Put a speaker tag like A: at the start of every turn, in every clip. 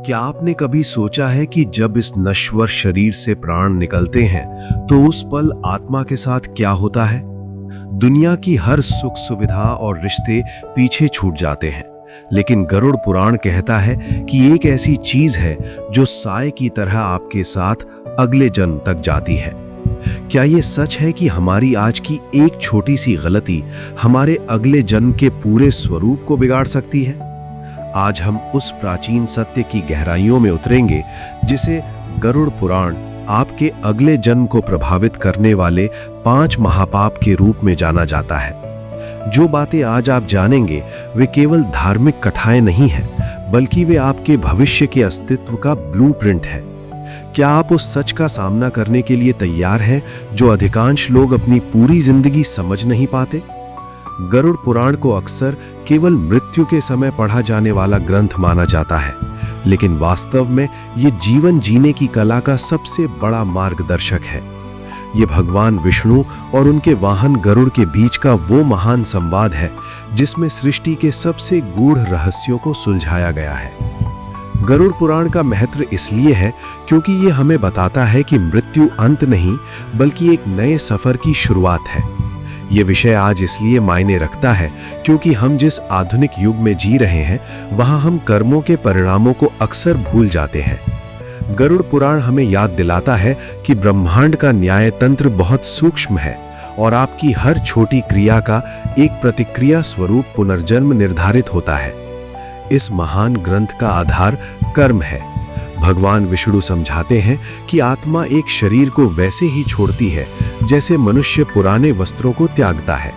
A: क्या आपने कभी सोचा है कि जब इस नश्वर शरीर से प्राण निकलते हैं तो उस पल आत्मा के साथ क्या होता है? दुनिया की हर सुख सुविधा और रिश्ते पीछे छूट जाते हैं, लेकिन गरुड़ पुराण कहता है कि एक ऐसी चीज है जो साए की तरह आपके साथ अगले जन्म तक जाती है। क्या ये सच है कि हमारी आज की एक छोटी सी गलती हमारे अगले जन्म के पूरे स्वरूप को बिगाड़ सकती है? आज हम उस प्राचीन सत्य की गहराइयों में उतरेंगे जिसे गरुड़ पुराण आपके अगले जन्म को प्रभावित करने वाले 5 महापाप के रूप में जाना जाता है। जो बातें आज आप जानेंगे वे केवल धार्मिक कथाएं नहीं हैं, बल्कि वे आपके भविष्य के अस्तित्व का ब्लूप्रिंट है। क्या आप उस सच का सामना करने के लिए तैयार हैं जो अधिकांश लोग अपनी पूरी जिंदगी समझ नहीं पाते? गरुड़ पुराण को अक्सर केवल मृत्यु के समय पढ़ा जाने वाला ग्रंथ माना जाता है, लेकिन वास्तव में ये जीवन जीने की कला का सबसे बड़ा मार्गदर्शक है। ये भगवान विष्णु और उनके वाहन गरुड़ के बीच का वो महान संवाद है जिसमें सृष्टि के सबसे गूढ़ रहस्यों को सुलझाया गया है। गरुड़ पुराण का महत्व इसलिए है क्योंकि ये हमें बताता है कि मृत्यु अंत नहीं, बल्कि एक नए सफर की शुरुआत है। ये विषय आज इसलिए मायने रखता है क्योंकि हम जिस आधुनिक युग में जी रहे हैं वहां हम कर्मों के परिणामों को अक्सर भूल जाते हैं। गरुड़ पुराण हमें याद दिलाता है कि ब्रह्मांड का न्याय तंत्र बहुत सूक्ष्म है और आपकी हर छोटी क्रिया का एक प्रतिक्रिया स्वरूप पुनर्जन्म निर्धारित होता है। इस महान ग्रंथ का आधार कर्म है। भगवान विष्णु समझाते हैं कि आत्मा एक शरीर को वैसे ही छोड़ती है जैसे मनुष्य पुराने वस्त्रों को त्यागता है,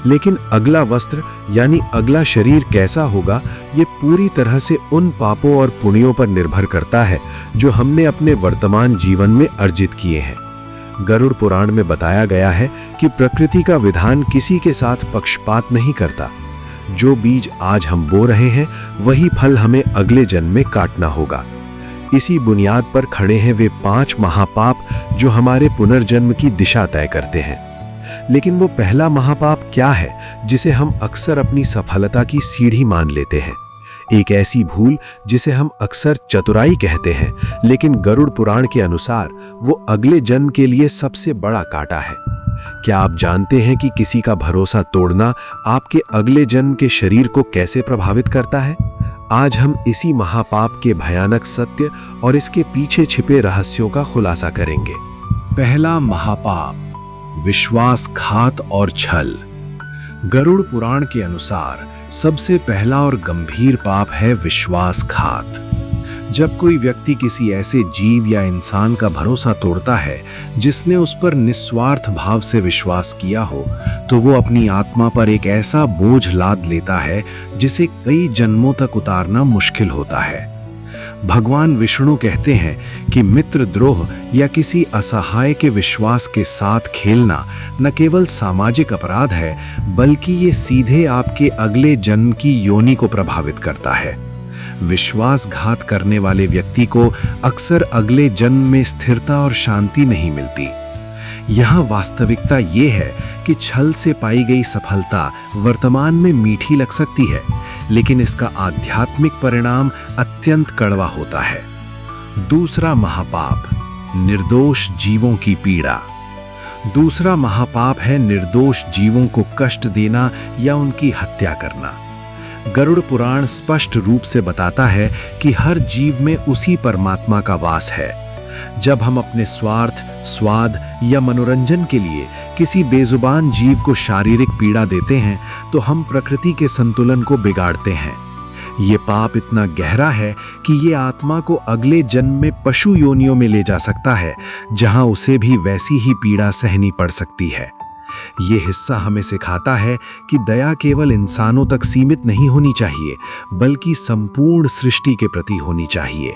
A: लेकिन अगला वस्त्र यानी अगला शरीर कैसा होगा ये पूरी तरह से उन पापों और पुण्यों पर निर्भर करता है जो हमने अपने वर्तमान जीवन में अर्जित किए हैं। गरुड़ पुराण में बताया गया है कि प्रकृति का विधान किसी के साथ पक्षपात नहीं करता। जो बीज आज हम बो रहे हैं वही फल हमें अगले जन्म में काटना होगा। इसी बुनियाद पर खड़े हैं वे 5 महापाप जो हमारे पुनर्जन्म की दिशा तय करते हैं। लेकिन वो पहला महापाप क्या है जिसे हम अक्सर अपनी सफलता की सीढ़ी मान लेते हैं? एक ऐसी भूल जिसे हम अक्सर चतुराई कहते हैं, लेकिन गरुड़ पुराण के अनुसार वो अगले जन्म के लिए सबसे बड़ा कांटा है। क्या आप जानते हैं कि किसी का भरोसा तोड़ना आपके अगले जन्म के शरीर को कैसे प्रभावित करता है? आज हम इसी महापाप के भयानक सत्य और इसके पीछे छिपे रहस्यों का खुलासा करेंगे। पहला महापाप, विश्वासघात और छल। गरुड़ पुराण के अनुसार सबसे पहला और गंभीर पाप है विश्वासघात। जब कोई व्यक्ति किसी ऐसे जीव या इंसान का भरोसा तोड़ता है जिसने उस पर निस्वार्थ भाव से विश्वास किया हो, तो वो अपनी आत्मा पर एक ऐसा बोझ लाद लेता है जिसे कई जन्मों तक उतारना मुश्किल होता है। भगवान विष्णु कहते हैं कि मित्रद्रोह या किसी असहाय के विश्वास के साथ खेलना न केवल सामाजिक अपराध है, बल्कि ये सीधे आपके अगले जन्म की योनि को प्रभावित करता है। विश्वासघात करने वाले व्यक्ति को अक्सर अगले जन्म में स्थिरता और शांति नहीं मिलती। यहाँ वास्तविकता ये है कि छल से पाई गई सफलता वर्तमान में मीठी लग सकती है, लेकिन इसका आध्यात्मिक परिणाम अत्यंत कड़वा होता है। दूसरा महापाप, निर्दोष जीवों की पीड़ा। दूसरा महापाप है निर्दोष जीवों को कष्ट देना या उनकी हत्या करना। गरुड़ पुराण स्पष्ट रूप से बताता है कि हर जीव में उसी परमात्मा का वास है। जब हम अपने स्वार्थ, स्वाद या मनोरंजन के लिए किसी बेजुबान जीव को शारीरिक पीड़ा देते हैं तो हम प्रकृति के संतुलन को बिगाड़ते हैं। ये पाप इतना गहरा है कि ये आत्मा को अगले जन्म में पशु योनियों में ले जा सकता है, जहां उसे भी वैसी ही पीड़ा सहनी पड़ सकती है। ये हिस्सा हमें सिखाता है कि दया केवल इंसानों तक सीमित नहीं होनी चाहिए, बल्कि संपूर्ण सृष्टि के प्रति होनी चाहिए।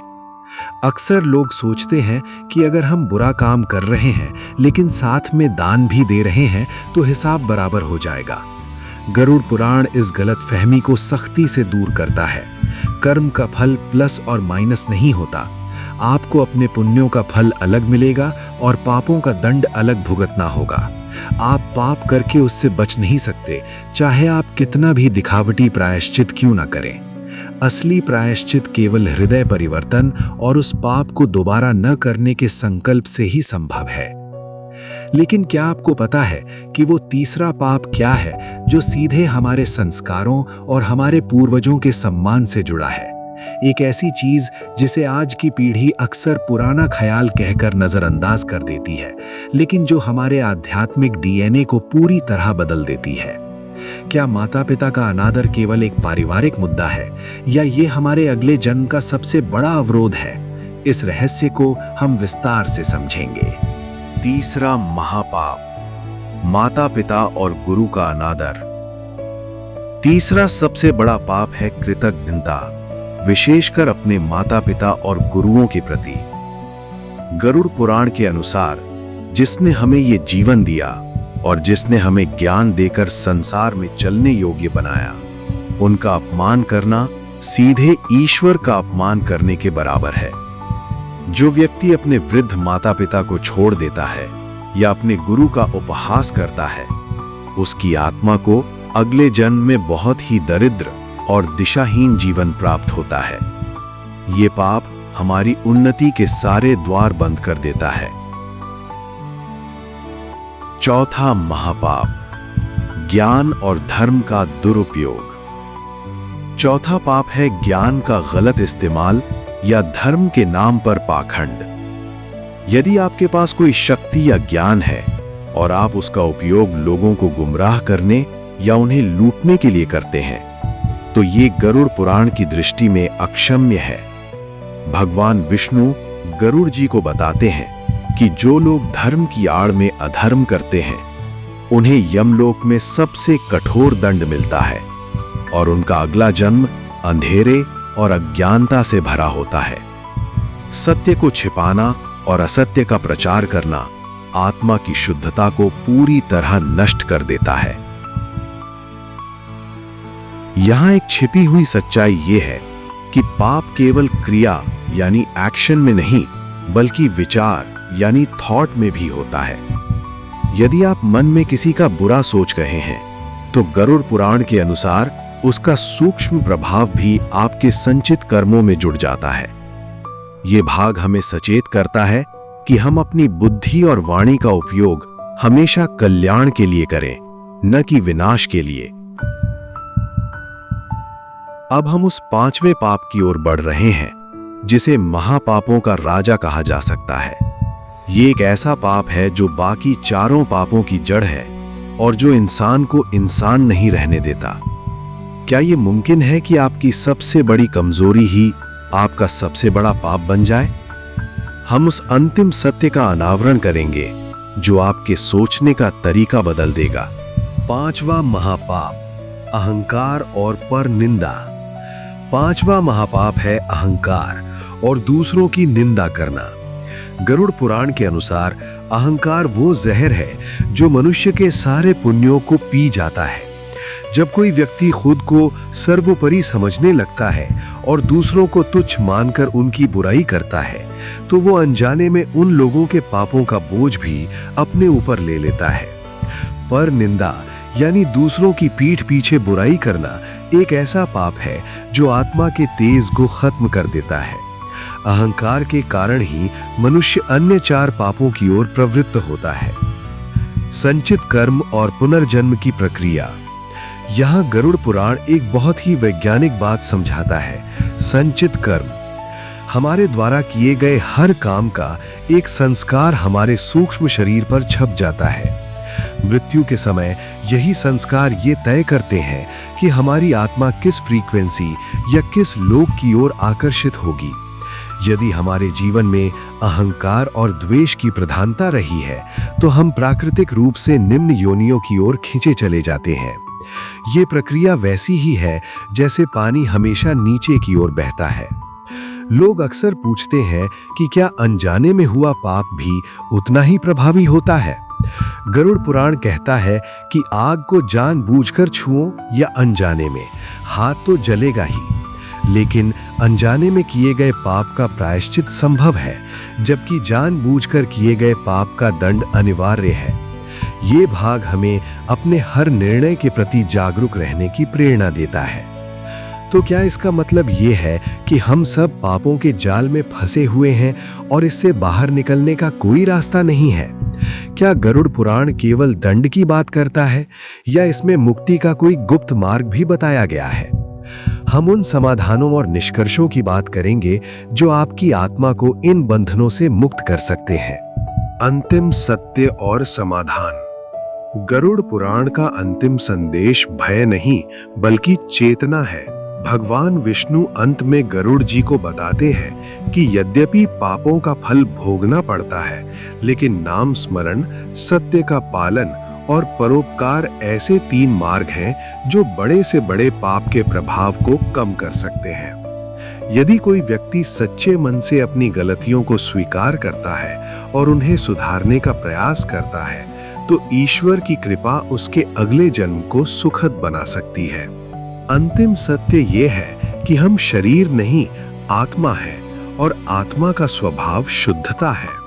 A: अक्सर लोग सोचते हैं कि अगर हम बुरा काम कर रहे हैं लेकिन साथ में दान भी दे रहे हैं तो हिसाब बराबर हो जाएगा। गरुड़ पुराण इस गलतफहमी को सख्ती से दूर करता है। कर्म का फल प्लस और माइनस नहीं होता। आपको अपने पुण्यों का फल अलग मिलेगा और पापों का दंड अलग भुगतना होगा। आप पाप करके उससे बच नहीं सकते, चाहे आप कितना भी दिखावटी प्रायश्चित क्यों ना करें।
B: असली प्रायश्चित केवल हृदय परिवर्तन और उस पाप को दोबारा न करने के संकल्प से ही संभव है। लेकिन क्या आपको पता है कि वो तीसरा पाप क्या है जो सीधे हमारे संस्कारों और हमारे पूर्वजों के सम्मान से जुड़ा है? एक ऐसी चीज जिसे आज की पीढ़ी अक्सर पुराना ख्याल कहकर नजरअंदाज कर देती है, लेकिन जो हमारे आध्यात्मिक डीएनए को पूरी तरह बदल देती है। क्या माता पिता का अनादर केवल एक पारिवारिक मुद्दा है या ये हमारे अगले जन्म का सबसे बड़ा अवरोध है? इस रहस्य को हम विस्तार से समझेंगे।
A: तीसरा महापाप, माता पिता और गुरु का अनादर। तीसरा सबसे बड़ा पाप है कृतज्ञता, विशेषकर अपने माता पिता और गुरुओं के प्रति। गरुड़ पुराण के अनुसार जिसने हमें ये जीवन दिया और जिसने हमें ज्ञान देकर संसार में चलने योग्य बनाया, उनका अपमान करना सीधे ईश्वर का अपमान करने के बराबर है। जो व्यक्ति अपने वृद्ध माता पिता को छोड़ देता है या अपने गुरु का उपहास करता है, उसकी आत्मा को अगले जन्म में बहुत ही दरिद्र और दिशाहीन जीवन प्राप्त होता है। ये पाप हमारी उन्नति के सारे द्वार बंद कर देता है। चौथा महापाप, ज्ञान और धर्म का दुरुपयोग। चौथा पाप है ज्ञान का गलत इस्तेमाल या धर्म के नाम पर पाखंड। यदि आपके पास कोई शक्ति या ज्ञान है और आप उसका उपयोग लोगों को गुमराह करने या उन्हें लूटने के लिए करते हैं, तो ये गरुड़ पुराण की दृष्टि में अक्षम्य है। भगवान विष्णु गरुड़ जी को बताते हैं कि जो लोग धर्म की आड़ में अधर्म करते हैं, उन्हें यमलोक में सबसे कठोर दंड मिलता है और उनका अगला जन्म अंधेरे और अज्ञानता से भरा होता है। सत्य को छिपाना और असत्य का प्रचार करना आत्मा की शुद्धता को पूरी तरह नष्ट कर देता है। यहां एक छिपी हुई सच्चाई यह है कि पाप केवल क्रिया यानी एक्शन में नहीं, बल्कि विचार यानी थॉट में भी होता है। यदि आप मन में किसी का बुरा सोच रहे हैं, तो गरुड़ पुराण के अनुसार उसका सूक्ष्म प्रभाव भी आपके संचित कर्मों में जुड़ जाता है। ये भाग हमें सचेत करता है कि हम अपनी बुद्धि और वाणी का उपयोग हमेशा कल्याण के लिए करें, न कि विनाश के लिए। अब हम उस पांचवें पाप की ओर बढ़ रहे हैं, जिसे महापापों का राजा कहा जा सकता है। ये एक ऐसा पाप है जो बाकी चारों पापों की जड़ है और जो इंसान को इंसान नहीं रहने देता। क्या ये मुमकिन है कि आपकी सबसे बड़ी कमजोरी ही आपका सबसे बड़ा पाप बन जाए? हम उस अंतिम सत्य का अनावरण करेंगे जो आपके सोचने का तरीका बदल देगा। पांचवा महापाप, अहंकार और परनिंदा। पांचवा महापाप है अहंकार और दूसरों की निंदा करना। गरुड़ पुराण के अनुसार अहंकार वो जहर है जो मनुष्य के सारे पुण्यों को पी जाता है। जब कोई व्यक्ति खुद को सर्वोपरि समझने लगता है और दूसरों को तुच्छ मानकर उनकी बुराई करता है, तो वो अनजाने में उन लोगों के पापों का बोझ भी अपने ऊपर ले लेता है। पर निंदा यानी दूसरों की पीठ पीछे बुराई करना एक ऐसा पाप है जो आत्मा के तेज को खत्म कर देता है। अहंकार के कारण ही मनुष्य अन्य चार पापों की ओर प्रवृत्त होता है। संचित कर्म और पुनर्जन्म की प्रक्रिया। यहाँ गरुड़ पुराण एक बहुत ही वैज्ञानिक बात समझाता है। संचित कर्म, हमारे द्वारा किए गए हर काम का एक संस्कार हमारे सूक्ष्म शरीर पर छप जाता है। मृत्यु के समय यही संस्कार ये तय करते हैं कि हमारी आत्मा किस फ्रीक्वेंसी या किस लोक की ओर आकर्षित होगी। यदि हमारे जीवन में अहंकार और द्वेष की प्रधानता रही है, तो हम प्राकृतिक रूप से निम्न योनियों की ओर खींचे चले जाते हैं। ये प्रक्रिया वैसी ही है जैसे पानी हमेशा नीचे की ओर बहता है। लोग अक्सर पूछते हैं कि क्या अनजाने में हुआ पाप भी उतना ही प्रभावी होता है? गरुड़ पुराण कहता है कि आग को जानबूझकर छुओ या अनजाने में, हाथ तो जलेगा ही। लेकिन अनजाने में किए गए पाप का प्रायश्चित संभव है, जबकि जानबूझकर किए गए पाप का दंड अनिवार्य है। ये भाग हमें अपने हर निर्णय के प्रति जागरूक रहने की प्रेरणा देता है।
B: तो क्या इसका मतलब ये है कि हम सब पापों के जाल में फंसे हुए हैं और इससे बाहर निकलने का कोई रास्ता नहीं है? क्या गरुड़ पुराण केवल दंड की बात करता है या इसमें मुक्ति का कोई गुप्त मार्ग भी बताया गया है? हम उन समाधानों और निष्कर्षों की बात करेंगे जो आपकी आत्मा को इन बंधनों से मुक्त कर सकते हैं।
A: अंतिम सत्य और समाधान। गरुड़ पुराण का अंतिम संदेश भय नहीं बल्कि चेतना है। भगवान विष्णु अंत में गरुड़ जी को बताते हैं कि यद्यपि पापों का फल भोगना पड़ता है, लेकिन नाम स्मरण, सत्य का पालन और परोपकार ऐसे 3 मार्ग हैं जो बड़े से बड़े पाप के प्रभाव को कम कर सकते हैं। यदि कोई व्यक्ति सच्चे मन से अपनी गलतियों को स्वीकार करता है और उन्हें सुधारने का प्रयास करता है, तो ईश्वर की कृपा उसके अगले जन्म को सुखद बना सकती है। अंतिम सत्य ये है कि हम शरीर नहीं, आत्मा है और आत्मा का स्वभाव शुद्धता है।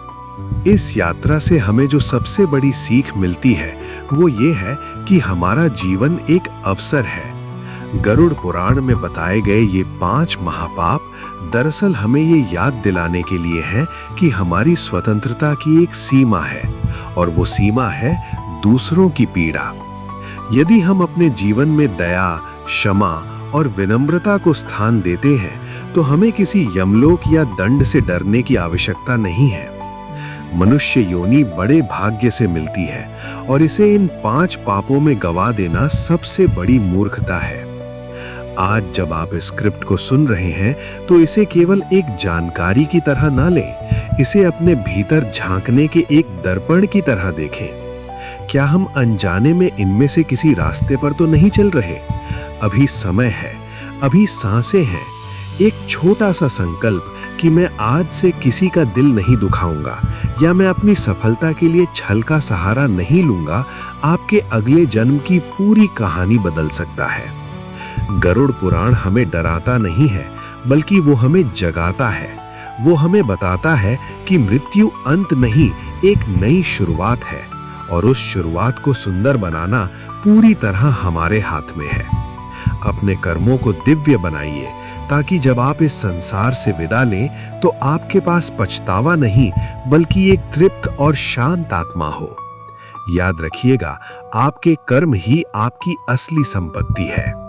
A: इस यात्रा से हमें जो सबसे बड़ी सीख मिलती है वो ये है कि हमारा जीवन एक अवसर है। गरुड़ पुराण में बताए गए ये 5 महापाप दरअसल हमें ये याद दिलाने के लिए हैं कि हमारी स्वतंत्रता की एक सीमा है, और वो सीमा है दूसरों की पीड़ा। यदि हम अपने जीवन में दया, क्षमा और विनम्रता को स्थान देते हैं तो हमें किसी यमलोक या दंड से डरने की आवश्यकता नहीं है। मनुष्य योनि बड़े भाग्य से मिलती है और इसे इन 5 पापों में गवा देना सबसे बड़ी मूर्खता है। आज जब आप इस स्क्रिप्ट को सुन रहे हैं तो इसे केवल एक जानकारी की तरह ना लें, इसे अपने भीतर झांकने के एक दर्पण की तरह देखें। क्या हम अनजाने में इनमें से किसी रास्ते पर तो नहीं चल रहे? अभी समय है, अभी सांसें हैं। एक छोटा सा संकल्प कि मैं आज से किसी का दिल नहीं दुखाऊंगा या मैं अपनी सफलता के लिए छल का सहारा नहीं लूंगा, आपके अगले जन्म की पूरी कहानी बदल सकता है। गरुड़ पुराण हमें डराता नहीं है, बल्कि वो हमें जगाता है। वो हमें बताता है कि मृत्यु अंत नहीं, एक नई शुरुआत है, और उस शुरुआत को सुंदर बनाना पूरी तरह हमारे हाथ में है। अपने कर्मों को दिव्य बनाइए ताकि जब आप इस संसार से विदा लें तो आपके पास पछतावा नहीं बल्कि एक तृप्त और शांत आत्मा हो। याद रखिएगा, आपके कर्म ही आपकी असली संपत्ति है।